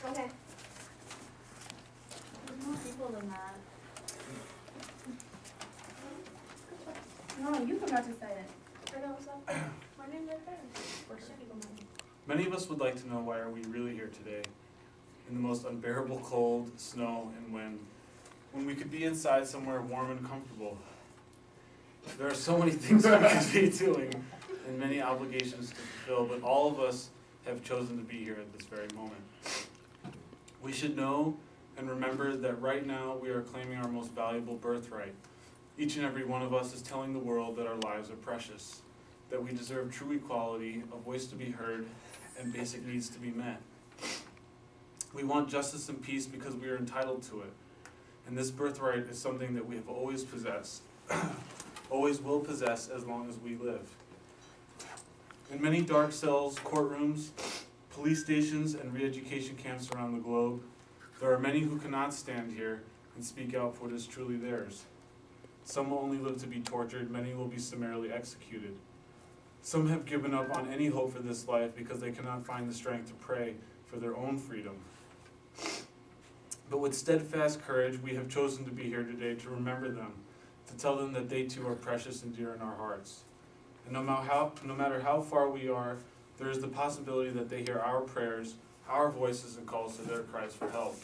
Okay. There's more people than that. No, you forgot to say it. I know, so my name's right there. Or should be mine. Many of us would like to know, why are we really here today, in the most unbearable cold, snow, and wind, when we could be inside somewhere warm and comfortable. There are so many things we could be doing and many obligations to fulfill, but all of us have chosen to be here at this very moment. We should know and remember that right now we are claiming our most valuable birthright. Each and every one of us is telling the world that our lives are precious, that we deserve true equality, a voice to be heard, and basic needs to be met. We want justice and peace because we are entitled to it. And this birthright is something that we have always possessed, always will possess as long as we live. In many dark cells, courtrooms, police stations, and re-education camps around the globe, there are many who cannot stand here and speak out for what is truly theirs. Some will only live to be tortured, many will be summarily executed. Some have given up on any hope for this life because they cannot find the strength to pray for their own freedom. But with steadfast courage, we have chosen to be here today to remember them, to tell them that they too are precious and dear in our hearts. And no matter how far we are, there is the possibility that they hear our prayers, our voices, and calls to their cries for help.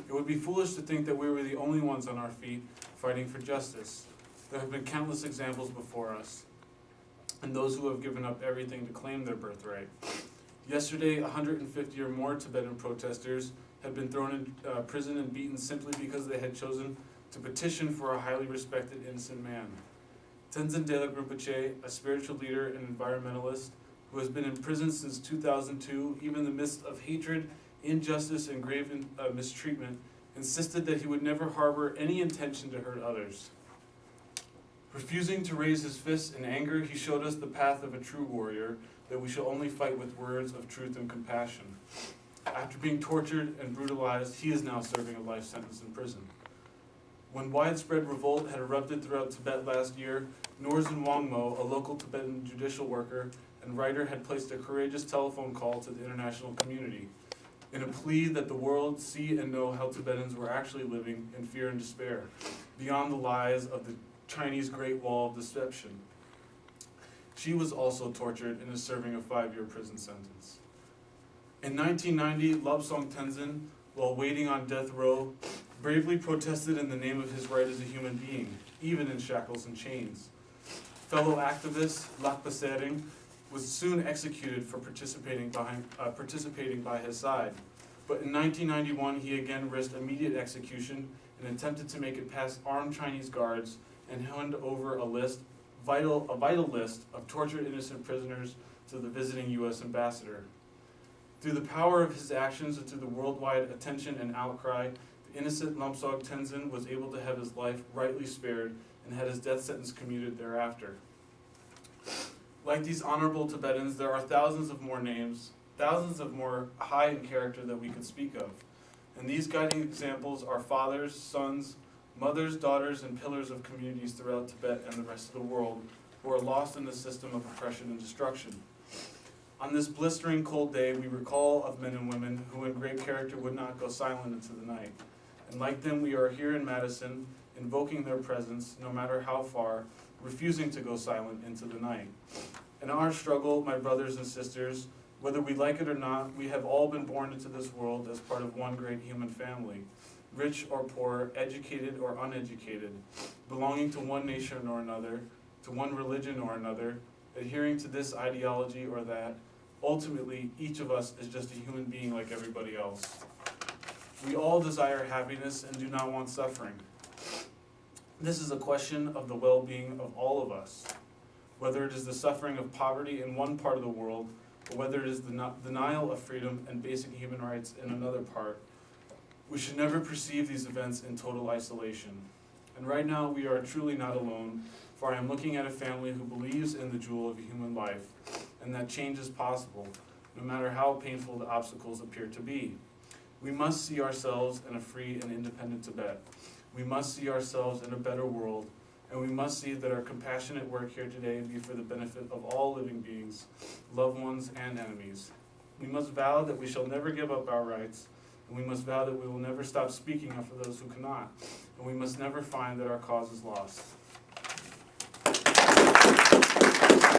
It would be foolish to think that we were the only ones on our feet fighting for justice. There have been countless examples before us, and those who have given up everything to claim their birthright. Yesterday, 150 or more Tibetan protesters had been thrown in prison and beaten simply because they had chosen to petition for a highly respected innocent man. Tenzin Delek Rinpoche, a spiritual leader and environmentalist who has been in prison since 2002, even in the midst of hatred, injustice, and grave mistreatment, insisted that he would never harbor any intention to hurt others. Refusing to raise his fists in anger, he showed us the path of a true warrior, that we shall only fight with words of truth and compassion. After being tortured and brutalized, he is now serving a life sentence in prison. When widespread revolt had erupted throughout Tibet last year, Norzin Wangmo, a local Tibetan judicial worker and writer, had placed a courageous telephone call to the international community in a plea that the world see and know how Tibetans were actually living in fear and despair, beyond the lies of the Chinese Great Wall of Deception. She was also tortured and is serving a 5-year prison sentence. In 1990, Lobsang Tenzin, while waiting on death row, bravely protested in the name of his right as a human being, even in shackles and chains. Fellow activist Lakpa Sering was soon executed for participating by his side. But in 1991, he again risked immediate execution and attempted to make it past armed Chinese guards and hand over a vital list of tortured innocent prisoners to the visiting U.S. ambassador. Through the power of his actions and through the worldwide attention and outcry, the innocent Lobsang Tenzin was able to have his life rightly spared and had his death sentence commuted thereafter. Like these honorable Tibetans, there are thousands of more names, thousands of more high in character that we could speak of. And these guiding examples are fathers, sons, mothers, daughters, and pillars of communities throughout Tibet and the rest of the world who are lost in the system of oppression and destruction. On this blistering cold day, we recall of men and women who in great character would not go silent into the night. And like them, we are here in Madison, invoking their presence, no matter how far, refusing to go silent into the night. In our struggle, my brothers and sisters, whether we like it or not, we have all been born into this world as part of one great human family, rich or poor, educated or uneducated, belonging to one nation or another, to one religion or another, adhering to this ideology or that. Ultimately, each of us is just a human being like everybody else. We all desire happiness and do not want suffering. This is a question of the well-being of all of us, whether it is the suffering of poverty in one part of the world, or whether it is the denial of freedom and basic human rights in another part. We should never perceive these events in total isolation. And right now, we are truly not alone, for I am looking at a family who believes in the jewel of a human life, and that change is possible, no matter how painful the obstacles appear to be. We must see ourselves in a free and independent Tibet. We must see ourselves in a better world, and we must see that our compassionate work here today be for the benefit of all living beings, loved ones, and enemies. We must vow that we shall never give up our rights, and we must vow that we will never stop speaking up for those who cannot, and we must never find that our cause is lost.